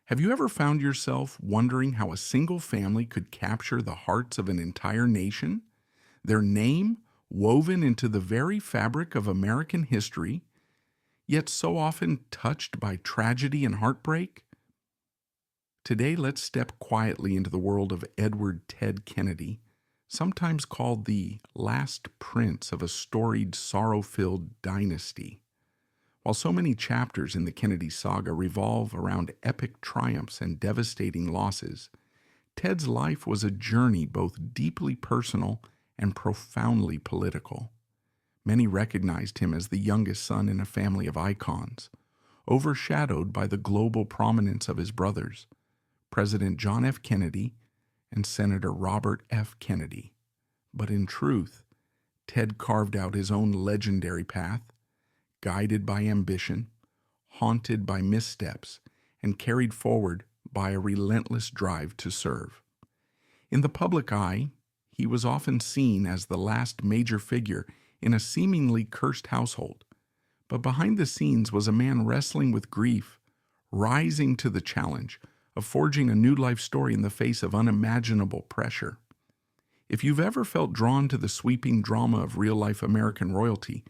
Have you ever found yourself wondering how a single family could capture the hearts of an entire nation? Their name woven into the very fabric of American history, yet so often touched by tragedy and heartbreak? Today, let's step quietly into the world of Edward Ted Kennedy, sometimes called the last prince of a storied, sorrow-filled dynasty. While so many chapters in the Kennedy saga revolve around epic triumphs and devastating losses, Ted's life was a journey both deeply personal and profoundly political. Many recognized him as the youngest son in a family of icons, overshadowed by the global prominence of his brothers, President John F. Kennedy and Senator Robert F. Kennedy. But in truth, Ted carved out his own legendary path, guided by ambition, haunted by missteps, and carried forward by a relentless drive to serve. In the public eye, he was often seen as the last major figure in a seemingly cursed household. But behind the scenes was a man wrestling with grief, rising to the challenge of forging a new life story in the face of unimaginable pressure. If you've ever felt drawn to the sweeping drama of real-life American royalty,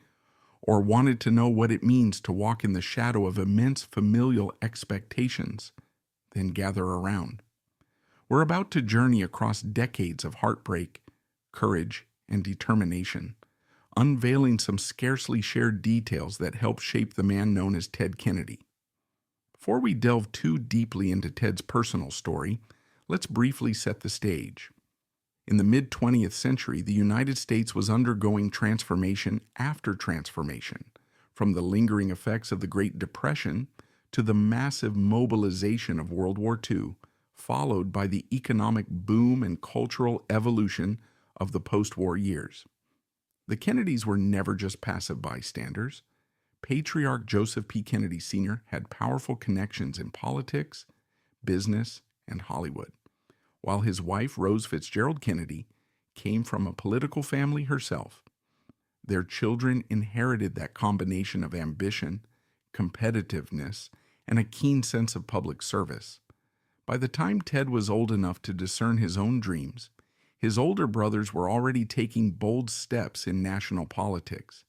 or wanted to know what it means to walk in the shadow of immense familial expectations, then gather around. We're about to journey across decades of heartbreak, courage, and determination, unveiling some scarcely shared details that help shape the man known as Ted Kennedy. Before we delve too deeply into Ted's personal story, let's briefly set the stage. In the mid-20th century, the United States was undergoing transformation after transformation, from the lingering effects of the Great Depression to the massive mobilization of World War II, followed by the economic boom and cultural evolution of the post-war years. The Kennedys were never just passive bystanders. Patriarch Joseph P. Kennedy Sr. had powerful connections in politics, business, and Hollywood, while his wife, Rose Fitzgerald Kennedy, came from a political family herself. Their children inherited that combination of ambition, competitiveness, and a keen sense of public service. By the time Ted was old enough to discern his own dreams, his older brothers were already taking bold steps in national politics,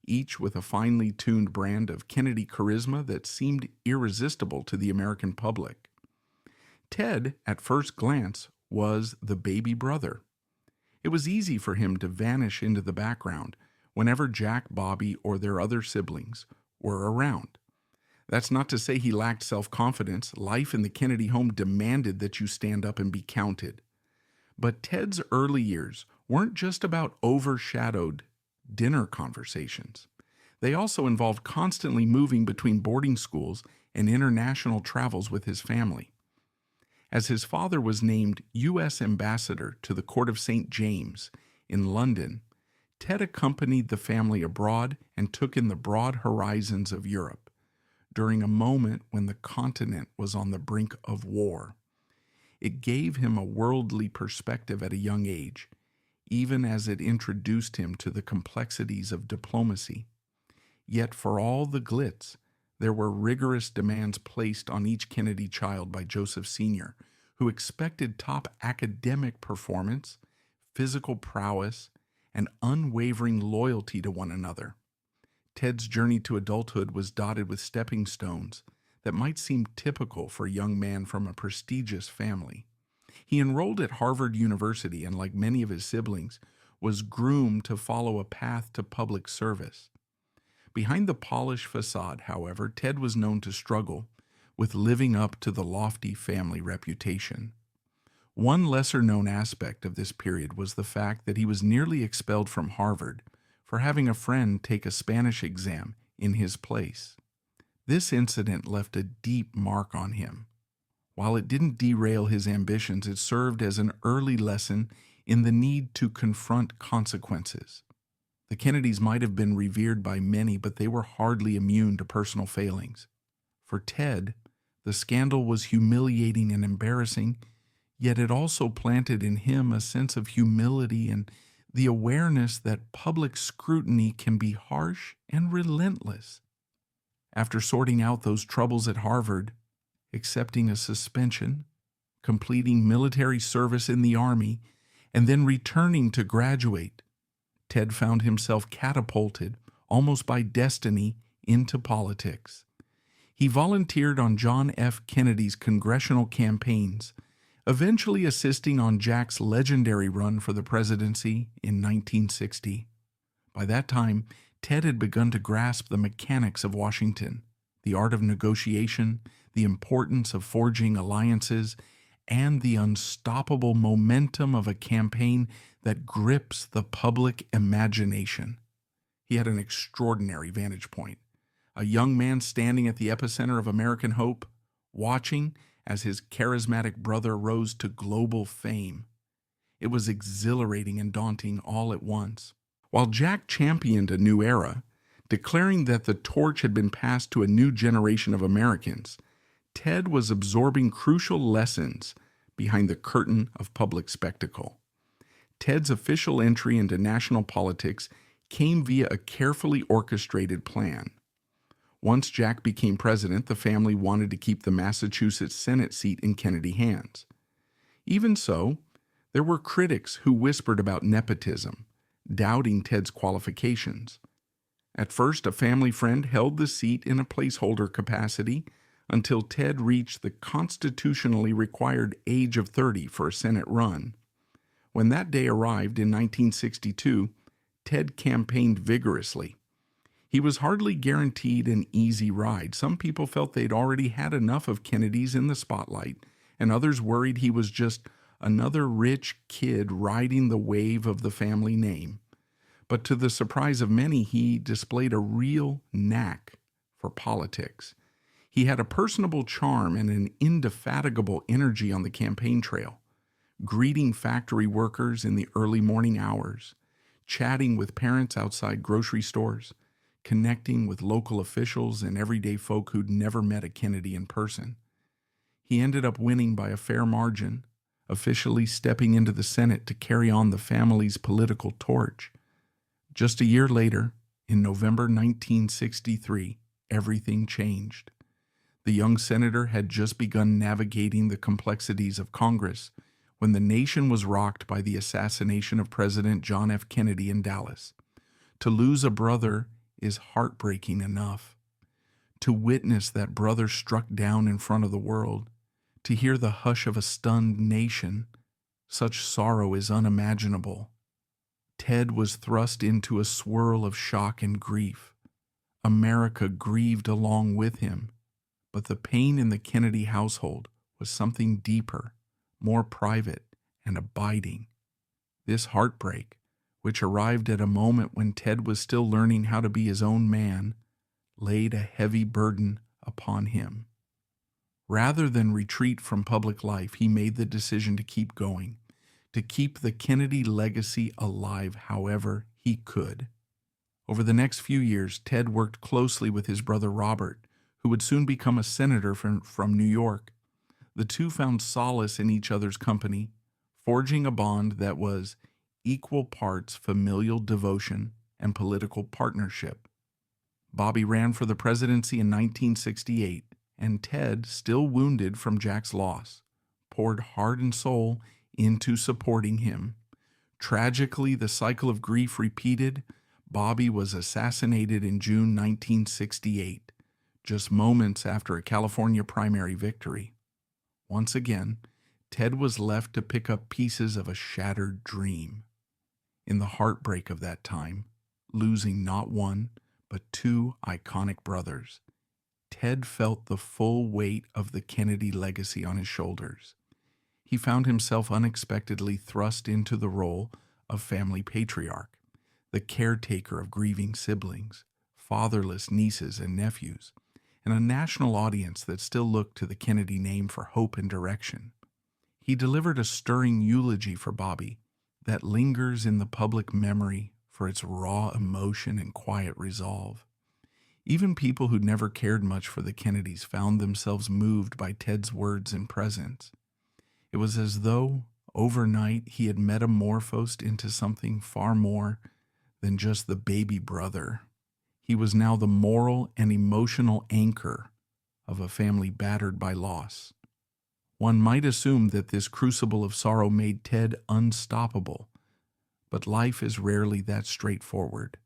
each with a finely tuned brand of Kennedy charisma that seemed irresistible to the American public. Ted, at first glance, was the baby brother. It was easy for him to vanish into the background whenever Jack, Bobby, or their other siblings were around. That's not to say he lacked self-confidence. Life in the Kennedy home demanded that you stand up and be counted. But Ted's early years weren't just about overshadowed dinner conversations. They also involved constantly moving between boarding schools and international travels with his family. As his father was named U.S. Ambassador to the Court of St. James in London, Ted accompanied the family abroad and took in the broad horizons of Europe during a moment when the continent was on the brink of war. It gave him a worldly perspective at a young age, even as it introduced him to the complexities of diplomacy. Yet for all the glitz, there were rigorous demands placed on each Kennedy child by Joseph Sr., who expected top academic performance, physical prowess, and unwavering loyalty to one another. Ted's journey to adulthood was dotted with stepping stones that might seem typical for a young man from a prestigious family. He enrolled at Harvard University and, like many of his siblings, was groomed to follow a path to public service. Behind the polished facade, however, Ted was known to struggle with living up to the lofty family reputation. One lesser-known aspect of this period was the fact that he was nearly expelled from Harvard for having a friend take a Spanish exam in his place. This incident left a deep mark on him. While it didn't derail his ambitions, it served as an early lesson in the need to confront consequences. The Kennedys might have been revered by many, but they were hardly immune to personal failings. For Ted, the scandal was humiliating and embarrassing, yet it also planted in him a sense of humility and the awareness that public scrutiny can be harsh and relentless. After sorting out those troubles at Harvard, accepting a suspension, completing military service in the Army, and then returning to graduate. Ted found himself catapulted, almost by destiny, into politics. He volunteered on John F. Kennedy's congressional campaigns, eventually assisting on Jack's legendary run for the presidency in 1960. By that time, Ted had begun to grasp the mechanics of Washington, the art of negotiation, the importance of forging alliances, and the unstoppable momentum of a campaign that grips the public imagination. He had an extraordinary vantage point, a young man standing at the epicenter of American hope, watching as his charismatic brother rose to global fame. It was exhilarating and daunting all at once. While Jack championed a new era, declaring that the torch had been passed to a new generation of Americans, Ted was absorbing crucial lessons behind the curtain of public spectacle. Ted's official entry into national politics came via a carefully orchestrated plan. Once Jack became president, the family wanted to keep the Massachusetts Senate seat in Kennedy hands. Even so, there were critics who whispered about nepotism, doubting Ted's qualifications. At first, a family friend held the seat in a placeholder capacity until Ted reached the constitutionally required age of 30 for a Senate run. When that day arrived in 1962, Ted campaigned vigorously. He was hardly guaranteed an easy ride. Some people felt they'd already had enough of Kennedy's in the spotlight, and others worried he was just another rich kid riding the wave of the family name. But to the surprise of many, he displayed a real knack for politics. He had a personable charm and an indefatigable energy on the campaign trail, greeting factory workers in the early morning hours, chatting with parents outside grocery stores, connecting with local officials and everyday folk who'd never met a Kennedy in person. He ended up winning by a fair margin, officially stepping into the Senate to carry on the family's political torch. Just a year later, in November 1963, everything changed. The young senator had just begun navigating the complexities of Congress when the nation was rocked by the assassination of President John F. Kennedy in Dallas. To lose a brother is heartbreaking enough. To witness that brother struck down in front of the world, to hear the hush of a stunned nation, such sorrow is unimaginable. Ted was thrust into a swirl of shock and grief. America grieved along with him, but the pain in the Kennedy household was something deeper, more private and abiding. This heartbreak, which arrived at a moment when Ted was still learning how to be his own man, laid a heavy burden upon him. Rather than retreat from public life, he made the decision to keep going, to keep the Kennedy legacy alive however he could. Over the next few years, Ted worked closely with his brother Robert, who would soon become a senator from New York. The two found solace in each other's company, forging a bond that was equal parts familial devotion and political partnership. Bobby ran for the presidency in 1968, and Ted, still wounded from Jack's loss, poured heart and soul into supporting him. Tragically, the cycle of grief repeated. Bobby was assassinated in June 1968, just moments after a California primary victory. Once again, Ted was left to pick up pieces of a shattered dream. In the heartbreak of that time, losing not one, but two iconic brothers, Ted felt the full weight of the Kennedy legacy on his shoulders. He found himself unexpectedly thrust into the role of family patriarch, the caretaker of grieving siblings, fatherless nieces and nephews, and a national audience that still looked to the Kennedy name for hope and direction. He delivered a stirring eulogy for Bobby that lingers in the public memory for its raw emotion and quiet resolve. Even people who'd never cared much for the Kennedys found themselves moved by Ted's words and presence. It was as though, overnight, he had metamorphosed into something far more than just the baby brother. He was now the moral and emotional anchor of a family battered by loss. One might assume that this crucible of sorrow made Ted unstoppable, but life is rarely that straightforward.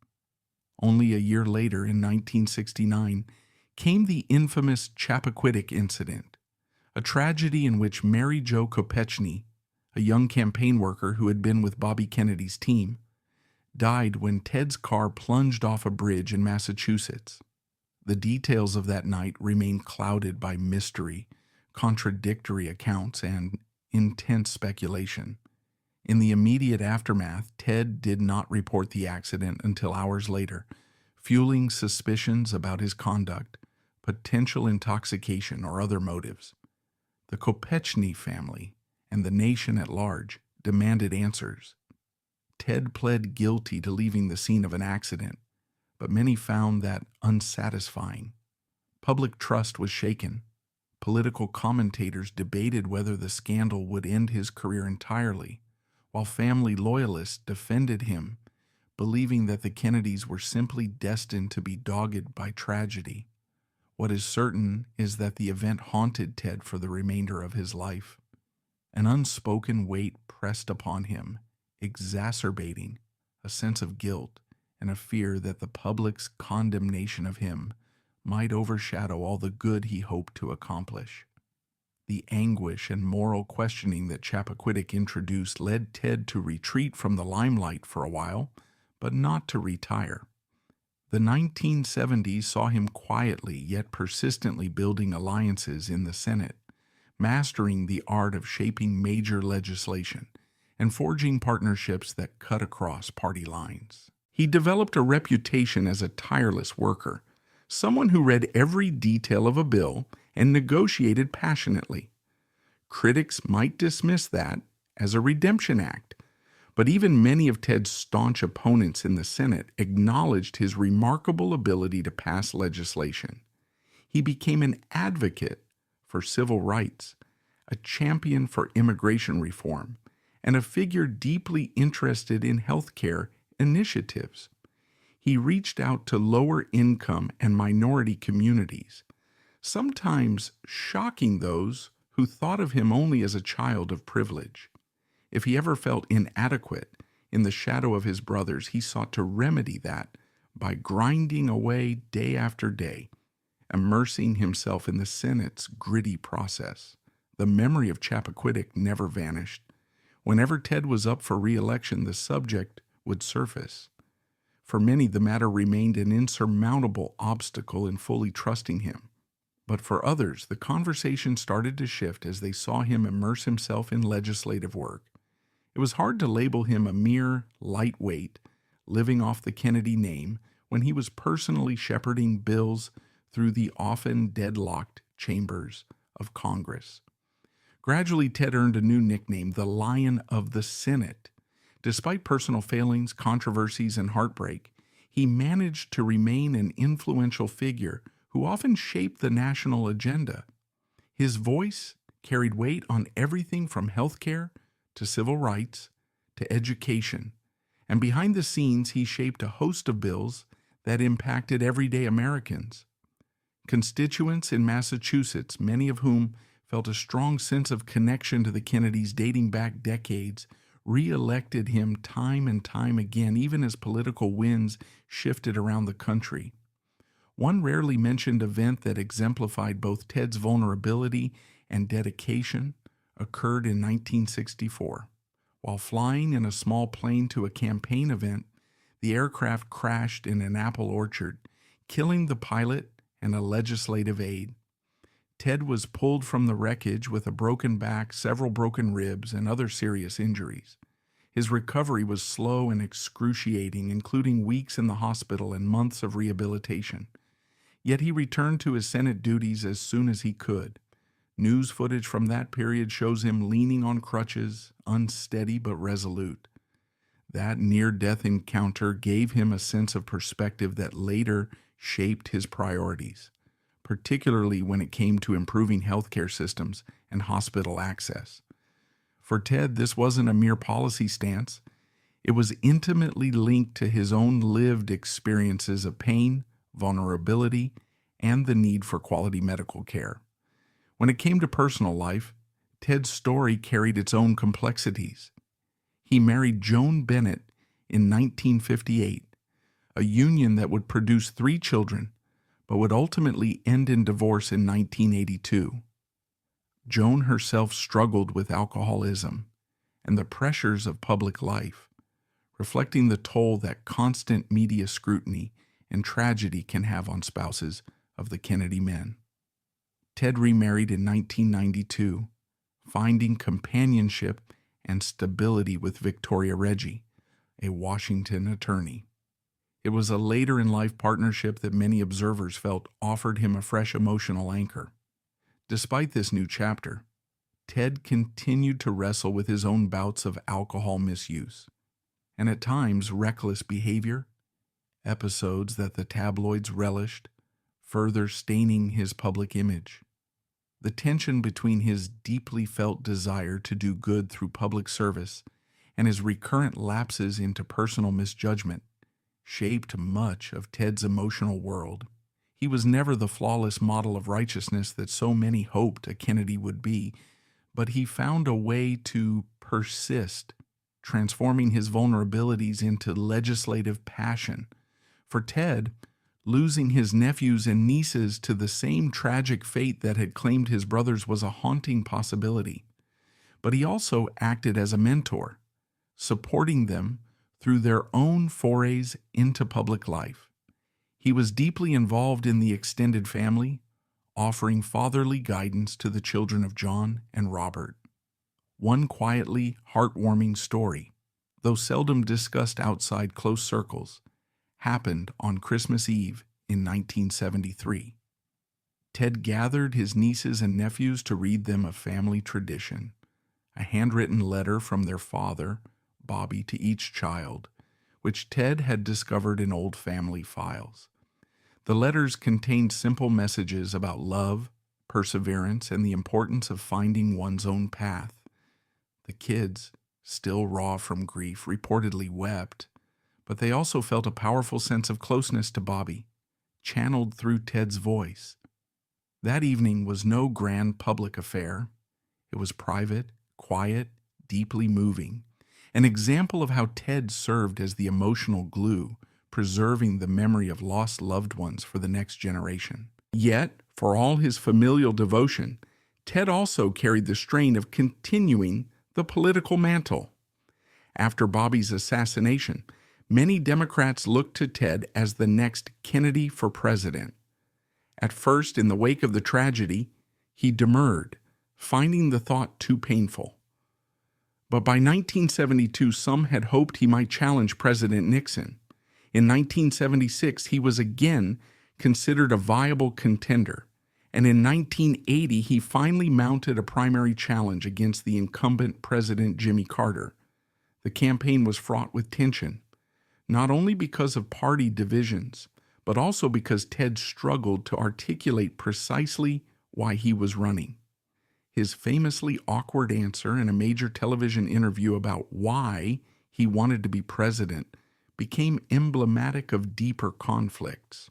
Only a year later, in 1969, came the infamous Chappaquiddick incident, a tragedy in which Mary Jo Kopechne, a young campaign worker who had been with Bobby Kennedy's team, died when Ted's car plunged off a bridge in Massachusetts. The details of that night remain clouded by mystery, contradictory accounts, and intense speculation. In the immediate aftermath, Ted did not report the accident until hours later, fueling suspicions about his conduct, potential intoxication, or other motives. The Kopechne family and the nation at large demanded answers. Ted pled guilty to leaving the scene of an accident, but many found that unsatisfying. Public trust was shaken. Political commentators debated whether the scandal would end his career entirely, while family loyalists defended him, believing that the Kennedys were simply destined to be dogged by tragedy. What is certain is that the event haunted Ted for the remainder of his life. An unspoken weight pressed upon him, exacerbating a sense of guilt and a fear that the public's condemnation of him might overshadow all the good he hoped to accomplish. The anguish and moral questioning that Chappaquiddick introduced led Ted to retreat from the limelight for a while, but not to retire. The 1970s saw him quietly yet persistently building alliances in the Senate, mastering the art of shaping major legislation and forging partnerships that cut across party lines. He developed a reputation as a tireless worker, someone who read every detail of a bill and negotiated passionately. Critics might dismiss that as a redemption act, but even many of Ted's staunch opponents in the Senate acknowledged his remarkable ability to pass legislation. He became an advocate for civil rights, a champion for immigration reform, and a figure deeply interested in healthcare initiatives. He reached out to lower income and minority communities, sometimes shocking those who thought of him only as a child of privilege. If he ever felt inadequate in the shadow of his brothers, he sought to remedy that by grinding away day after day, immersing himself in the Senate's gritty process. The memory of Chappaquiddick never vanished. Whenever Ted was up for re-election, the subject would surface. For many, the matter remained an insurmountable obstacle in fully trusting him. But for others, the conversation started to shift as they saw him immerse himself in legislative work. It was hard to label him a mere lightweight, living off the Kennedy name, when he was personally shepherding bills through the often deadlocked chambers of Congress. Gradually, Ted earned a new nickname, the Lion of the Senate. Despite personal failings, controversies, and heartbreak, he managed to remain an influential figure who often shaped the national agenda. His voice carried weight on everything from healthcare to civil rights to education, and behind the scenes he shaped a host of bills that impacted everyday Americans. Constituents in Massachusetts, many of whom felt a strong sense of connection to the Kennedys dating back decades, re-elected him time and time again, even as political winds shifted around the country. One rarely mentioned event that exemplified both Ted's vulnerability and dedication occurred in 1964. While flying in a small plane to a campaign event, the aircraft crashed in an apple orchard, killing the pilot and a legislative aide. Ted was pulled from the wreckage with a broken back, several broken ribs, and other serious injuries. His recovery was slow and excruciating, including weeks in the hospital and months of rehabilitation. Yet he returned to his Senate duties as soon as he could. News footage from that period shows him leaning on crutches, unsteady but resolute. That near-death encounter gave him a sense of perspective that later shaped his priorities, particularly when it came to improving healthcare systems and hospital access. For Ted, this wasn't a mere policy stance. It was intimately linked to his own lived experiences of pain, vulnerability, and the need for quality medical care. When it came to personal life, Ted's story carried its own complexities. He married Joan Bennett in 1958, a union that would produce 3 children, but would ultimately end in divorce in 1982. Joan herself struggled with alcoholism and the pressures of public life, reflecting the toll that constant media scrutiny and tragedy can have on spouses of the Kennedy men. Ted remarried in 1992, finding companionship and stability with Victoria Reggie, a Washington attorney. It was a later-in-life partnership that many observers felt offered him a fresh emotional anchor. Despite this new chapter, Ted continued to wrestle with his own bouts of alcohol misuse, and at times reckless behavior, episodes that the tabloids relished, further staining his public image. The tension between his deeply felt desire to do good through public service and his recurrent lapses into personal misjudgment shaped much of Ted's emotional world. He was never the flawless model of righteousness that so many hoped a Kennedy would be, but he found a way to persist, transforming his vulnerabilities into legislative passion. For Ted, losing his nephews and nieces to the same tragic fate that had claimed his brothers was a haunting possibility. But he also acted as a mentor, supporting them through their own forays into public life. He was deeply involved in the extended family, offering fatherly guidance to the children of John and Robert. One quietly heartwarming story, though seldom discussed outside close circles, happened on Christmas Eve in 1973. Ted gathered his nieces and nephews to read them a family tradition, a handwritten letter from their father, Bobby, to each child, which Ted had discovered in old family files. The letters contained simple messages about love, perseverance, and the importance of finding one's own path. The kids, still raw from grief, reportedly wept, but they also felt a powerful sense of closeness to Bobby, channeled through Ted's voice. That evening was no grand public affair. It was private, quiet, deeply moving, an example of how Ted served as the emotional glue, preserving the memory of lost loved ones for the next generation. Yet, for all his familial devotion, Ted also carried the strain of continuing the political mantle. After Bobby's assassination, many Democrats looked to Ted as the next Kennedy for president. At first, in the wake of the tragedy, he demurred, finding the thought too painful. But by 1972, some had hoped he might challenge President Nixon. In 1976, he was again considered a viable contender, and in 1980, he finally mounted a primary challenge against the incumbent President Jimmy Carter. The campaign was fraught with tension, not only because of party divisions, but also because Ted struggled to articulate precisely why he was running. His famously awkward answer in a major television interview about why he wanted to be president became emblematic of deeper conflicts.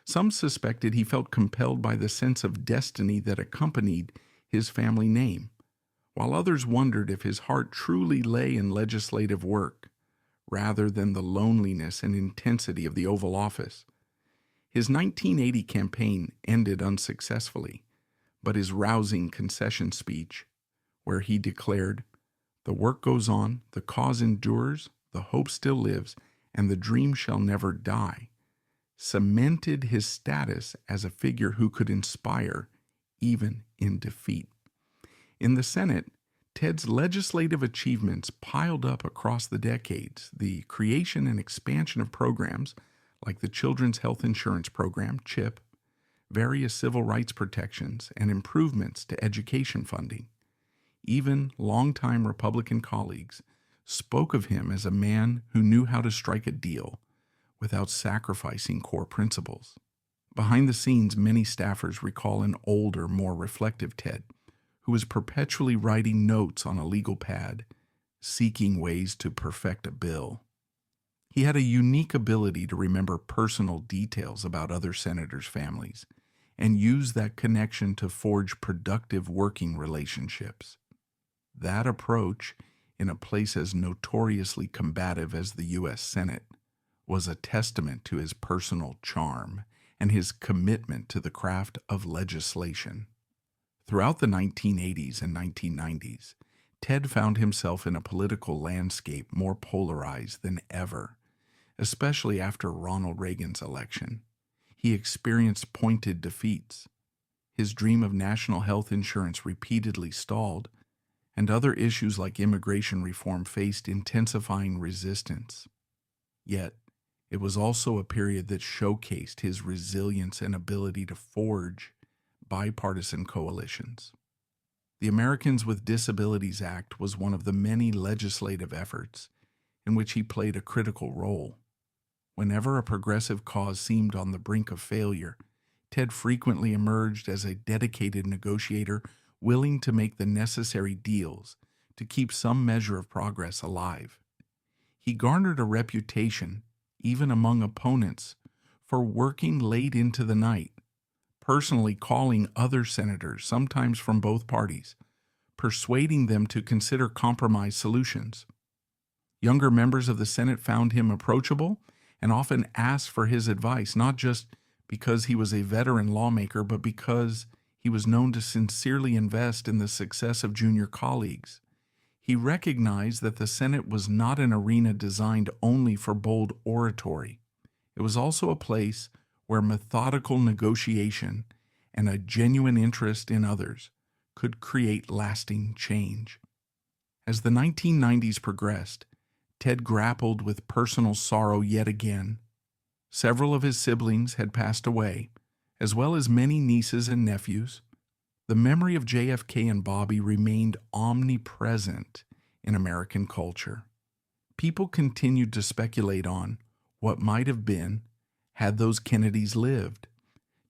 Some suspected he felt compelled by the sense of destiny that accompanied his family name, while others wondered if his heart truly lay in legislative work, rather than the loneliness and intensity of the Oval Office. His 1980 campaign ended unsuccessfully, but his rousing concession speech, where he declared, "The work goes on, the cause endures, the hope still lives, and the dream shall never die," cemented his status as a figure who could inspire even in defeat. In the Senate, Ted's legislative achievements piled up across the decades. The creation and expansion of programs like the Children's Health Insurance Program, CHIP, various civil rights protections, and improvements to education funding. Even longtime Republican colleagues spoke of him as a man who knew how to strike a deal without sacrificing core principles. Behind the scenes, many staffers recall an older, more reflective Ted, who was perpetually writing notes on a legal pad, seeking ways to perfect a bill. He had a unique ability to remember personal details about other senators' families and use that connection to forge productive working relationships. That approach, in a place as notoriously combative as the U.S. Senate, was a testament to his personal charm and his commitment to the craft of legislation. Throughout the 1980s and 1990s, Ted found himself in a political landscape more polarized than ever, especially after Ronald Reagan's election. He experienced pointed defeats. His dream of national health insurance repeatedly stalled, and other issues like immigration reform faced intensifying resistance. Yet, it was also a period that showcased his resilience and ability to forge bipartisan coalitions. The Americans with Disabilities Act was one of the many legislative efforts in which he played a critical role. Whenever a progressive cause seemed on the brink of failure, Ted frequently emerged as a dedicated negotiator willing to make the necessary deals to keep some measure of progress alive. He garnered a reputation, even among opponents, for working late into the night, personally calling other senators, sometimes from both parties, persuading them to consider compromise solutions. Younger members of the Senate found him approachable and often asked for his advice, not just because he was a veteran lawmaker, but because he was known to sincerely invest in the success of junior colleagues. He recognized that the Senate was not an arena designed only for bold oratory. It was also a place where methodical negotiation and a genuine interest in others could create lasting change. As the 1990s progressed, Ted grappled with personal sorrow yet again. Several of his siblings had passed away, as well as many nieces and nephews. The memory of JFK and Bobby remained omnipresent in American culture. People continued to speculate on what might have been had those Kennedys lived.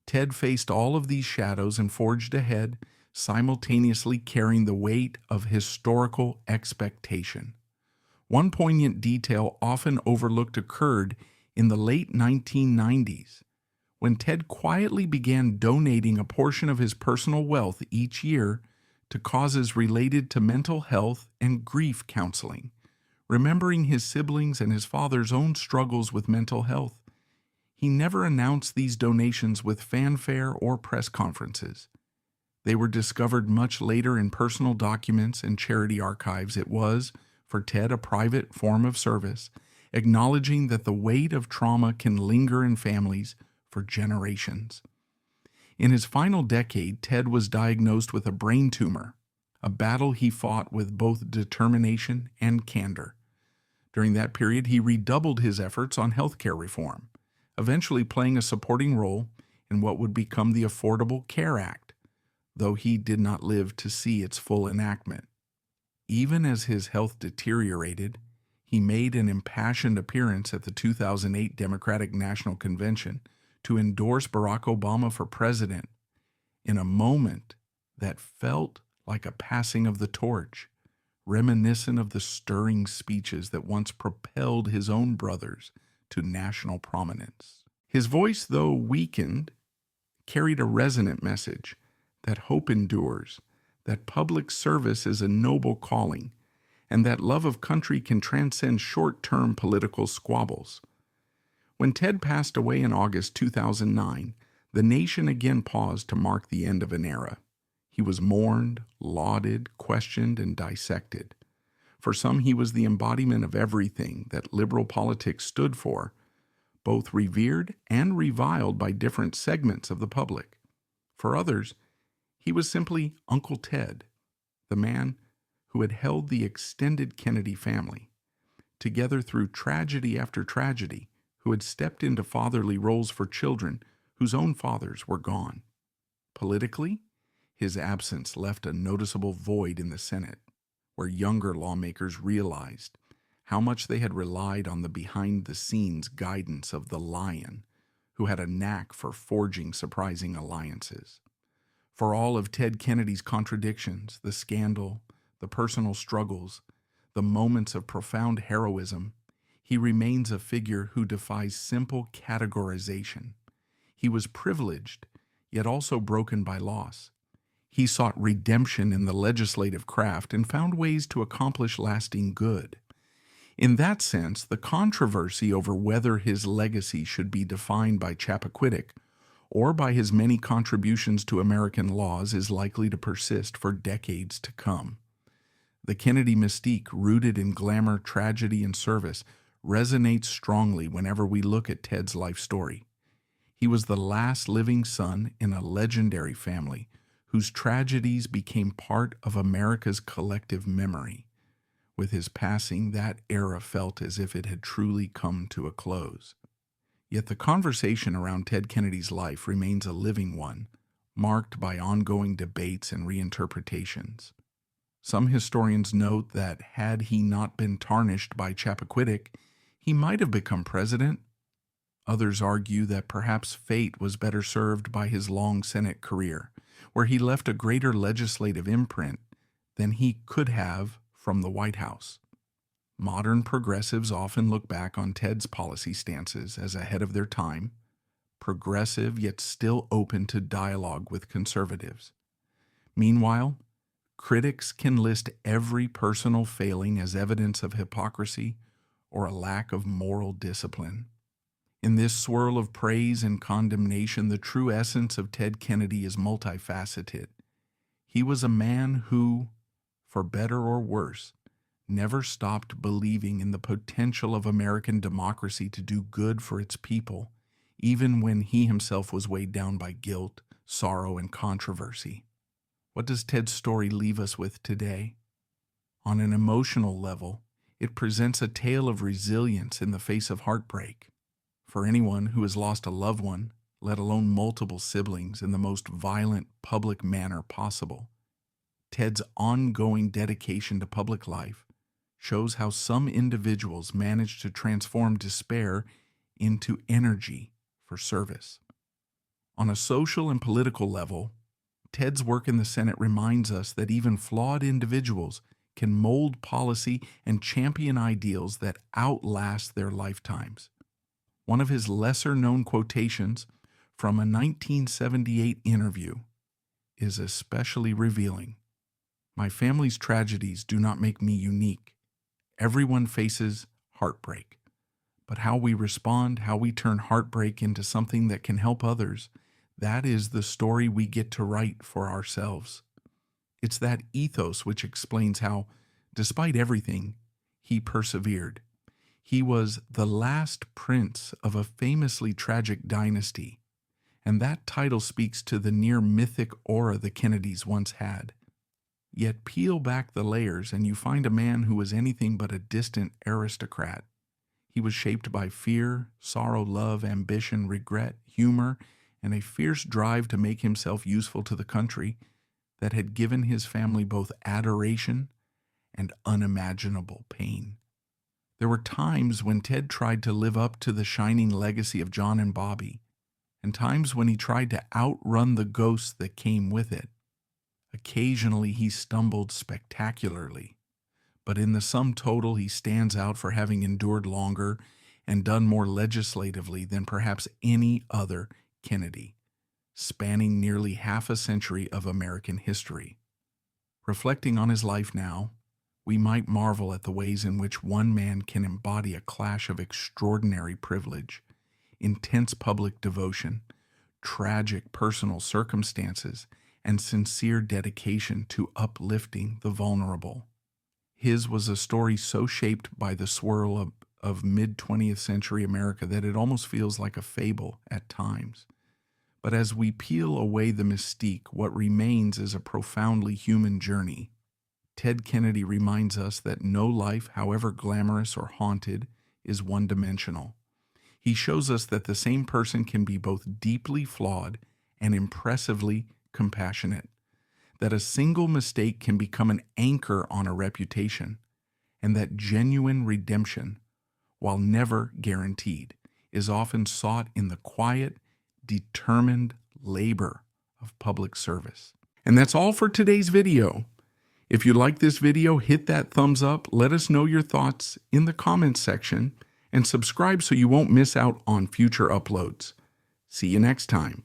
Ted faced all of these shadows and forged ahead, simultaneously carrying the weight of historical expectation. One poignant detail often overlooked occurred in the late 1990s, when Ted quietly began donating a portion of his personal wealth each year to causes related to mental health and grief counseling. Remembering his siblings and his father's own struggles with mental health, he never announced these donations with fanfare or press conferences. They were discovered much later in personal documents and charity archives. It was, for Ted, a private form of service, acknowledging that the weight of trauma can linger in families for generations. In his final decade, Ted was diagnosed with a brain tumor, a battle he fought with both determination and candor. During that period, he redoubled his efforts on healthcare reform, eventually playing a supporting role in what would become the Affordable Care Act, though he did not live to see its full enactment. Even as his health deteriorated, he made an impassioned appearance at the 2008 Democratic National Convention to endorse Barack Obama for president in a moment that felt like a passing of the torch, reminiscent of the stirring speeches that once propelled his own brothers to national prominence. His voice, though weakened, carried a resonant message that hope endures, that public service is a noble calling, and that love of country can transcend short-term political squabbles. When Ted passed away in August 2009, the nation again paused to mark the end of an era. He was mourned, lauded, questioned, and dissected. For some, he was the embodiment of everything that liberal politics stood for, both revered and reviled by different segments of the public. For others, he was simply Uncle Ted, the man who had held the extended Kennedy family together through tragedy after tragedy, who had stepped into fatherly roles for children whose own fathers were gone. Politically, his absence left a noticeable void in the Senate, where younger lawmakers realized how much they had relied on the behind-the-scenes guidance of the Lion, who had a knack for forging surprising alliances. For all of Ted Kennedy's contradictions, the scandal, the personal struggles, the moments of profound heroism, He remains a figure who defies simple categorization. He was privileged, yet also broken by loss. He sought redemption in the legislative craft and found ways to accomplish lasting good. In that sense, the controversy over whether his legacy should be defined by Chappaquiddick or by his many contributions to American laws is likely to persist for decades to come. The Kennedy mystique, rooted in glamour, tragedy, and service, resonates strongly whenever we look at Ted's life story. He was the last living son in a legendary family whose tragedies became part of America's collective memory. With his passing, that era felt as if it had truly come to a close. Yet the conversation around Ted Kennedy's life remains a living one, marked by ongoing debates and reinterpretations. Some historians note that had he not been tarnished by Chappaquiddick, he might have become president. Others argue that perhaps fate was better served by his long Senate career, where he left a greater legislative imprint than he could have from the White House. Modern progressives often look back on Ted's policy stances as ahead of their time, progressive yet still open to dialogue with conservatives. Meanwhile, critics can list every personal failing as evidence of hypocrisy or a lack of moral discipline. In this swirl of praise and condemnation, the true essence of Ted Kennedy is multifaceted. He was a man who, for better or worse, never stopped believing in the potential of American democracy to do good for its people, even when he himself was weighed down by guilt, sorrow, and controversy. What does Ted's story leave us with today? On an emotional level, it presents a tale of resilience in the face of heartbreak. For anyone who has lost a loved one, let alone multiple siblings, in the most violent public manner possible, Ted's ongoing dedication to public life shows how some individuals manage to transform despair into energy for service. On a social and political level, Ted's work in the Senate reminds us that even flawed individuals can mold policy and champion ideals that outlast their lifetimes. One of his lesser-known quotations from a 1978 interview is especially revealing. "My family's tragedies do not make me unique. Everyone faces heartbreak. But how we respond, how we turn heartbreak into something that can help others, that is the story we get to write for ourselves." It's that ethos which explains how, despite everything, he persevered. He was the last prince of a famously tragic dynasty, and that title speaks to the near-mythic aura the Kennedys once had. Yet peel back the layers and you find a man who was anything but a distant aristocrat. He was shaped by fear, sorrow, love, ambition, regret, humor, and a fierce drive to make himself useful to the country that had given his family both adoration and unimaginable pain. There were times when Ted tried to live up to the shining legacy of John and Bobby, and times when he tried to outrun the ghosts that came with it. Occasionally he stumbled spectacularly, but in the sum total he stands out for having endured longer and done more legislatively than perhaps any other Kennedy, spanning nearly half a century of American history. Reflecting on his life now, we might marvel at the ways in which one man can embody a clash of extraordinary privilege, intense public devotion, tragic personal circumstances, and sincere dedication to uplifting the vulnerable. His was a story so shaped by the swirl of mid-20th century America that it almost feels like a fable at times. But as we peel away the mystique, what remains is a profoundly human journey. Ted Kennedy reminds us that no life, however glamorous or haunted, is one-dimensional. He shows us that the same person can be both deeply flawed and impressively compassionate, that a single mistake can become an anchor on a reputation, and that genuine redemption, while never guaranteed, is often sought in the quiet, determined labor of public service. And that's all for today's video. If you like this video, hit that thumbs up, let us know your thoughts in the comments section, and subscribe so you won't miss out on future uploads. See you next time.